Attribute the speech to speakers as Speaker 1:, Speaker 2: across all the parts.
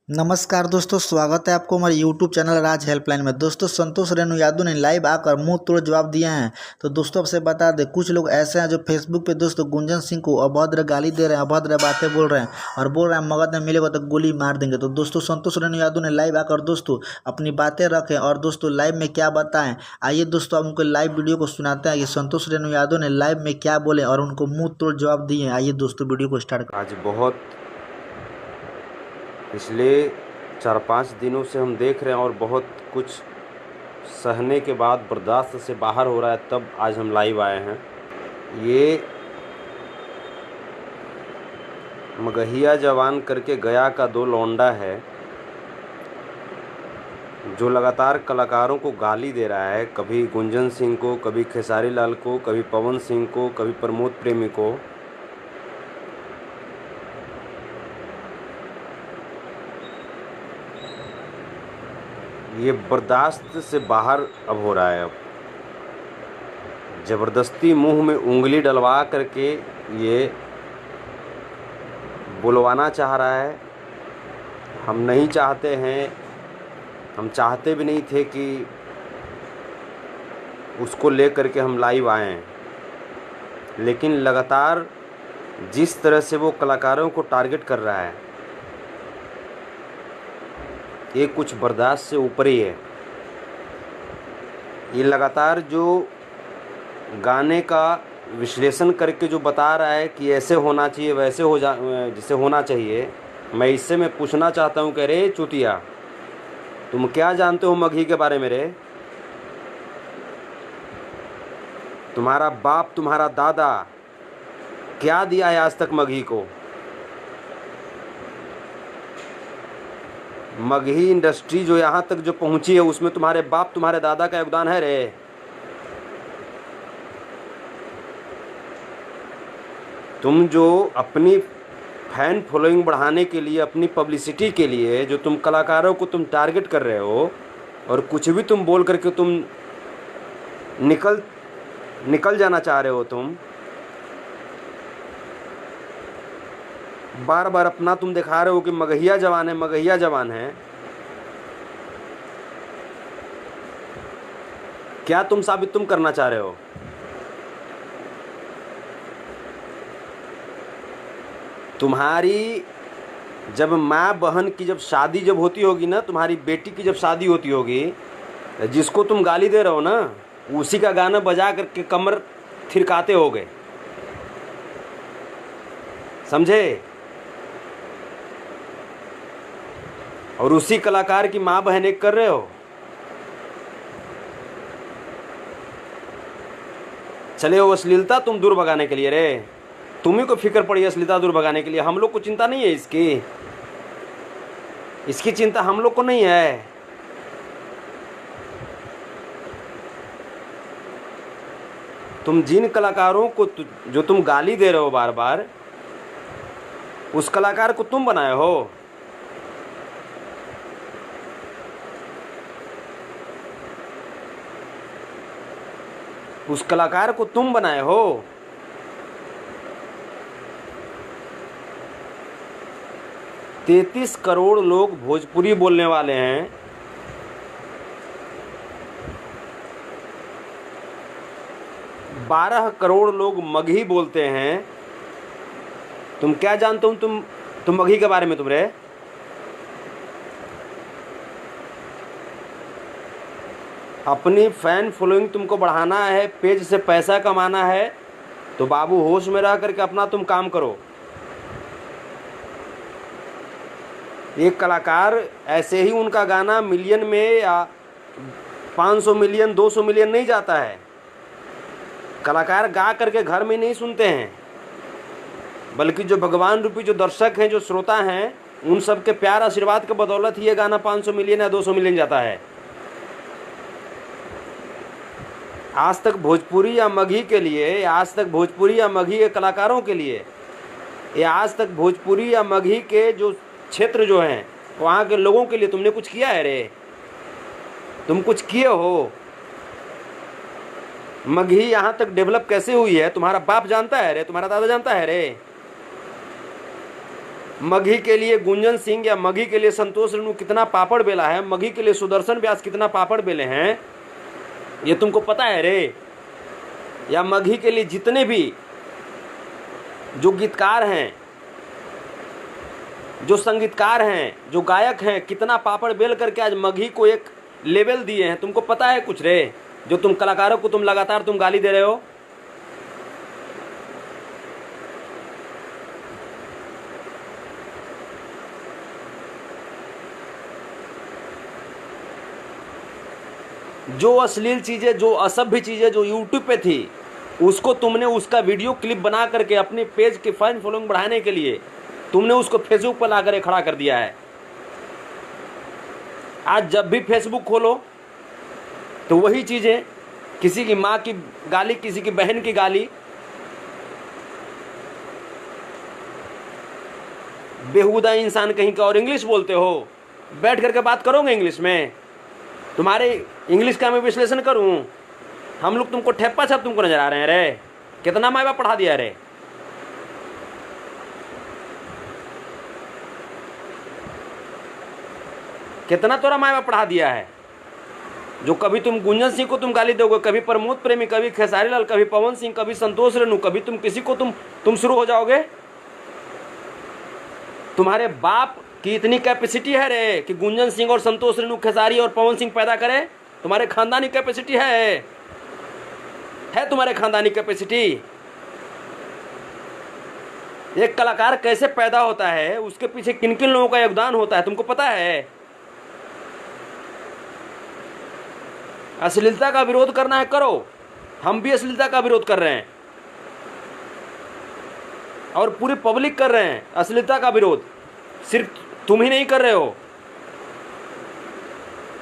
Speaker 1: नमस्कार दोस्तों, स्वागत है आपको हमारे YouTube चैनल राज हेल्पलाइन में। दोस्तों, संतोष रेणु यादव ने लाइव आकर मुंह तोड़ जवाब दिए हैं। तो दोस्तों, आपसे बता दें, कुछ लोग ऐसे हैं जो फेसबुक पे दोस्तों गुंजन सिंह को अभद्र गाली दे रहे हैं, अभद्र बातें बोल रहे हैं और बोल रहे हैं मगध में मिलेगा तो गोली मार देंगे। तो दोस्तों, संतोष रेणु यादव ने लाइव आकर दोस्तों अपनी बातें रखें और दोस्तों लाइव में क्या बताएं, आइए दोस्तों हम उनको लाइव वीडियो को सुनाते हैं कि संतोष रेणु यादव ने लाइव में क्या बोले और उनको मुँह तोड़ जवाब दिए। आइए दोस्तों वीडियो को स्टार्ट
Speaker 2: आज बहुत पिछले 4-5 दिनों से हम देख रहे हैं और बहुत कुछ सहने के बाद बर्दाश्त से बाहर हो रहा है, तब आज हम लाइव आए हैं। ये मगहिया जवान करके गया का 2 लौंडा है जो लगातार कलाकारों को गाली दे रहा है, कभी गुंजन सिंह को, कभी खेसारी लाल को, कभी पवन सिंह को, कभी प्रमोद प्रेमी को। ये बर्दाश्त से बाहर अब हो रहा है। अब ज़बरदस्ती मुंह में उंगली डलवा करके ये बुलवाना चाह रहा है। हम नहीं चाहते हैं, हम चाहते भी नहीं थे कि उसको ले करके हम लाइव आए हैं, लेकिन लगातार जिस तरह से वो कलाकारों को टारगेट कर रहा है, ये कुछ बर्दाश्त से ऊपर ही है। ये लगातार जो गाने का विश्लेषण करके जो बता रहा है कि ऐसे होना चाहिए, वैसे जैसे होना चाहिए, मैं इससे मैं पूछना चाहता हूँ कि रे चूतिया, तुम क्या जानते हो मगही के बारे में रे? तुम्हारा बाप, तुम्हारा दादा क्या दिया है आज तक मगही को? मगही इंडस्ट्री जो यहाँ तक जो पहुँची है, उसमें तुम्हारे बाप, तुम्हारे दादा का योगदान है रे। तुम जो अपनी फैन फॉलोइंग बढ़ाने के लिए, अपनी पब्लिसिटी के लिए जो तुम कलाकारों को तुम टारगेट कर रहे हो और कुछ भी तुम बोल करके तुम निकल जाना चाह रहे हो, तुम बार बार अपना तुम दिखा रहे हो कि मगहिया जवान है, मगहिया जवान है। क्या तुम साबित तुम करना चाह रहे हो? तुम्हारी जब माँ बहन की जब शादी जब होती होगी ना, तुम्हारी बेटी की जब शादी होती होगी, जिसको तुम गाली दे रहे हो ना, उसी का गाना बजा करके कमर थिरकाते होगे, समझे? और उसी कलाकार की माँ बहन एक कर रहे हो। चले हो अश्लीलता तुम दूर भगाने के लिए रे, तुम्ही को फिक्र पड़ी अश्लीलता दूर भगाने के लिए। हम लोग को चिंता नहीं है इसकी चिंता हम लोग को नहीं है। तुम जिन कलाकारों को जो तुम गाली दे रहे हो बार बार, उस कलाकार को तुम बनाए हो। उस कलाकार को तुम बनाए हो। 33 करोड़ लोग भोजपुरी बोलने वाले हैं। बारह करोड़ लोग मगही बोलते हैं। तुम क्या जानते हो तुम मगही के बारे में? तुम रे अपनी फैन फॉलोइंग तुमको बढ़ाना है, पेज से पैसा कमाना है, तो बाबू होश में रह करके अपना तुम काम करो। एक कलाकार ऐसे ही उनका गाना मिलियन में या 500 मिलियन 200 मिलियन नहीं जाता है। कलाकार गा करके घर में नहीं सुनते हैं, बल्कि जो भगवान रूपी जो दर्शक हैं, जो श्रोता हैं, उन सब के प्यार आशीर्वाद के बदौलत ही ये गाना 500 मिलियन या 200 मिलियन जाता है। आज तक भोजपुरी या मगही के लिए, आज तक भोजपुरी या मगही के कलाकारों के लिए, ये आज तक भोजपुरी या मगही के जो क्षेत्र जो हैं, वहाँ के लोगों के लिए तुमने कुछ किया है रे? तुम कुछ किए हो? मगही यहाँ तक डेवलप कैसे हुई है तुम्हारा बाप जानता है रे, तुम्हारा दादा जानता है रे? मघी के लिए गुंजन सिंह या मघी के लिए संतोष रेणु कितना पापड़ बेला है, मघी के लिए सुदर्शन व्यास कितना पापड़ बेले हैं, ये तुमको पता है रे? या मघी के लिए जितने भी जो गीतकार हैं, जो संगीतकार हैं, जो गायक हैं, कितना पापड़ बेल करके आज मघी को एक लेवल दिए हैं, तुमको पता है कुछ रे? जो तुम कलाकारों को तुम लगातार तुम गाली दे रहे हो। जो अश्लील चीज़ें, जो असभ्य चीज़ें जो यूट्यूब पे थी, उसको तुमने उसका वीडियो क्लिप बना करके अपने पेज के फैन फॉलोइंग बढ़ाने के लिए तुमने उसको फेसबुक पर ला कर खड़ा कर दिया है। आज जब भी फेसबुक खोलो तो वही चीज़ें, किसी की माँ की गाली, किसी की बहन की गाली, बेहुदा इंसान कहीं का। और इंग्लिश बोलते हो, बैठ करके बात करोगे इंग्लिश में? तुम्हारे इंग्लिश का मैं विश्लेषण करूं? हम लोग तुमको ठेप्पा छाप तुमको नजर आ रहे हैं रे? कितना माँ बाप पढ़ा दिया रे? कितना तोरा माँ बाप पढ़ा दिया है? जो कभी तुम गुंजन सिंह को तुम गाली दोगे, कभी प्रमोद प्रेमी, कभी खेसारी लाल, कभी पवन सिंह, कभी संतोष रेणु, कभी तुम किसी को तुम शुरू हो जाओगे। तुम्हारे बाप की इतनी कैपेसिटी है रे कि गुंजन सिंह और संतोष रेणु, खेसारी और पवन सिंह पैदा करे? तुम्हारे खानदानी कैपेसिटी है तुम्हारे खानदानी कैपेसिटी। एक कलाकार कैसे पैदा होता है, उसके पीछे किन किन लोगों का योगदान होता है, तुमको पता है? अश्लीलता का विरोध करना है, करो। हम भी अश्लीलता का विरोध कर रहे हैं और पूरी पब्लिक कर रहे हैं अश्लीलता का विरोध। सिर्फ तुम ही नहीं कर रहे हो,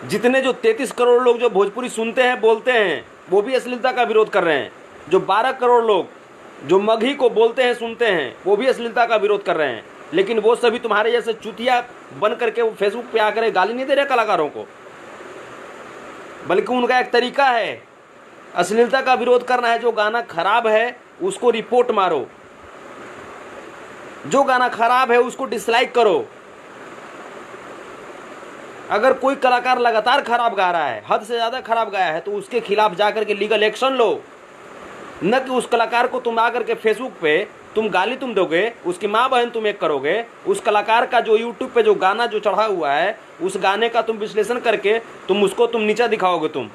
Speaker 2: जितने जो 33 करोड़ लोग जो भोजपुरी सुनते हैं, बोलते हैं, वो भी अश्लीलता का विरोध कर रहे हैं। जो 12 करोड़ लोग जो मगही को बोलते हैं, सुनते हैं, वो भी अश्लीलता का विरोध कर रहे हैं। लेकिन वो सभी तुम्हारे जैसे चुतिया बन करके वो फेसबुक पे आकर गाली नहीं दे रहे कलाकारों को, बल्कि उनका एक तरीका है अश्लीलता का विरोध करना है। जो गाना खराब है उसको रिपोर्ट मारो, जो गाना खराब है उसको डिसलाइक करो। अगर कोई कलाकार लगातार खराब गा रहा है, हद से ज़्यादा खराब गाया है, तो उसके खिलाफ जाकर के लीगल एक्शन लो। न कि उस कलाकार को तुम आकर के फेसबुक पे तुम गाली तुम दोगे, उसकी माँ बहन तुम एक करोगे। उस कलाकार का जो यूट्यूब पे जो गाना जो चढ़ा हुआ है, उस गाने का तुम विश्लेषण करके तुम उसको तुम नीचा दिखाओगे। तुम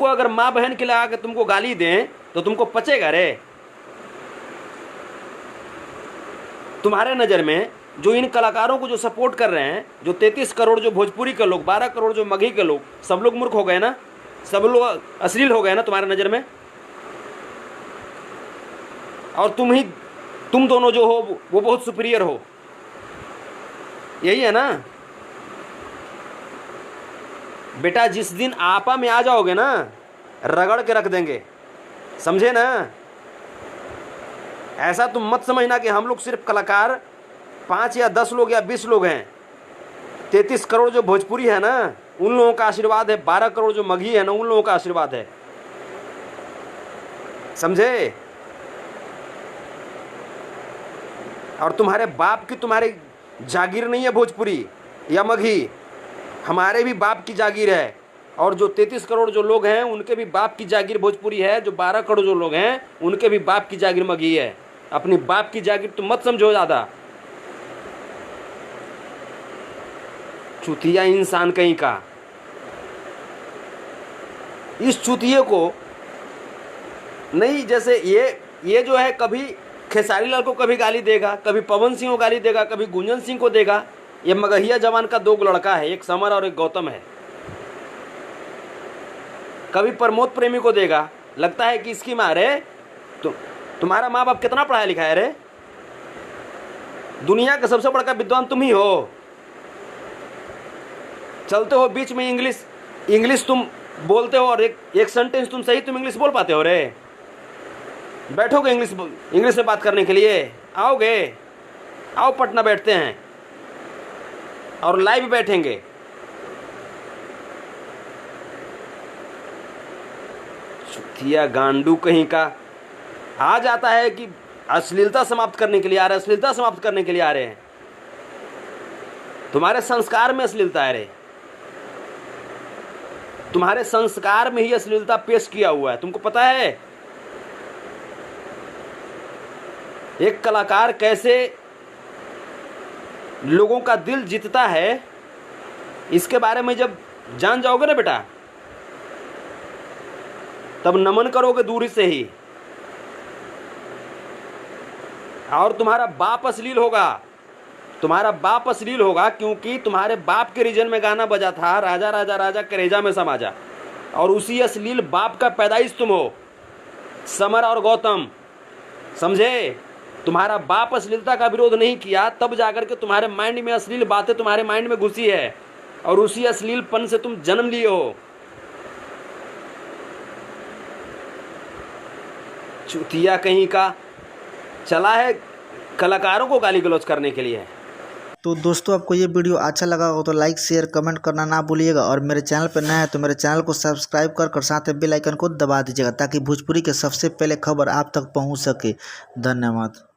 Speaker 2: अगर माँ बहन के लगा के तुमको गाली दें तो तुमको पचेगा रे? तुम्हारे नज़र में जो इन कलाकारों को जो सपोर्ट कर रहे हैं, जो 33 करोड़ जो भोजपुरी के लोग, 12 करोड़ जो मगही के लोग, सब लोग मूर्ख हो गए ना? सब लोग अश्लील हो गए ना तुम्हारे नज़र में? और तुम दोनों जो हो वो बहुत सुपीरियर हो, यही है ना? बेटा जिस दिन आपा में आ जाओगे ना, रगड़ के रख देंगे, समझे ना? ऐसा तुम मत समझना कि हम लोग सिर्फ कलाकार 5 या 10 लोग या 20 लोग हैं। 33 करोड़ जो भोजपुरी है ना, उन लोगों का आशीर्वाद है। 12 करोड़ जो मगही है ना, उन लोगों का आशीर्वाद है, समझे? और तुम्हारे बाप की तुम्हारी जागीर नहीं है भोजपुरी या मगही, हमारे भी बाप की जागीर है। और जो 33 करोड़ जो लोग हैं उनके भी बाप की जागीर भोजपुरी है। जो 12 करोड़ जो लोग हैं उनके भी बाप की जागीर मगही है। अपनी बाप की जागीर तुम मत समझो ज़्यादा। चुतिया इंसान कहीं का। इस चुतिये को नहीं, जैसे ये जो है, कभी खेसारी लाल को कभी गाली देगा, कभी पवन सिंह को गाली देगा, कभी गुंजन सिंह को देगा। ये मगहिया जवान का 2 लड़का है, एक समर और एक गौतम है। कभी प्रमोद प्रेमी को देगा। लगता है कि इसकी माँ रे, तुम्हारा माँ बाप कितना पढ़ाया लिखा है रे? दुनिया का सबसे बड़ा विद्वान तुम ही हो। चलते हो बीच में इंग्लिश तुम बोलते हो और एक सेंटेंस तुम सही तुम इंग्लिश बोल पाते हो रे? बैठोगे इंग्लिश में बात करने के लिए? आओ पटना बैठते हैं और लाइव बैठेंगे। चुतिया गांडू कहीं का। आ जाता है कि अश्लीलता समाप्त करने के लिए आ रहे हैं, अश्लीलता समाप्त करने के लिए आ रहे हैं। तुम्हारे संस्कार में अश्लीलता है रे, तुम्हारे संस्कार में ही अश्लीलता पेश किया हुआ है। तुमको पता है एक कलाकार कैसे लोगों का दिल जीतता है? इसके बारे में जब जान जाओगे ना बेटा, तब नमन करोगे दूरी से ही। और तुम्हारा बाप अश्लील होगा, तुम्हारा बाप अश्लील होगा, क्योंकि तुम्हारे बाप के रीजन में गाना बजा था, राजा राजा राजा करेजा में समा जा, और उसी अश्लील बाप का पैदाइश तुम हो, समर और गौतम, समझे? तुम्हारा बाप अश्लीलता का विरोध नहीं किया, तब जाकर के तुम्हारे माइंड में अश्लील बातें तुम्हारे माइंड में घुसी है, और उसी अश्लीलपन से तुम जन्म लिए हो। चूतिया कहीं का चला है कलाकारों को गाली गलौज करने के लिए।
Speaker 1: तो दोस्तों आपको ये वीडियो अच्छा लगा हो तो लाइक शेयर कमेंट करना ना भूलिएगा, और मेरे चैनल पर नया है तो मेरे चैनल को सब्सक्राइब कर साथ में बेल आइकन को दबा दीजिएगा, ताकि भोजपुरी के सबसे पहले खबर आप तक पहुंच सके। धन्यवाद।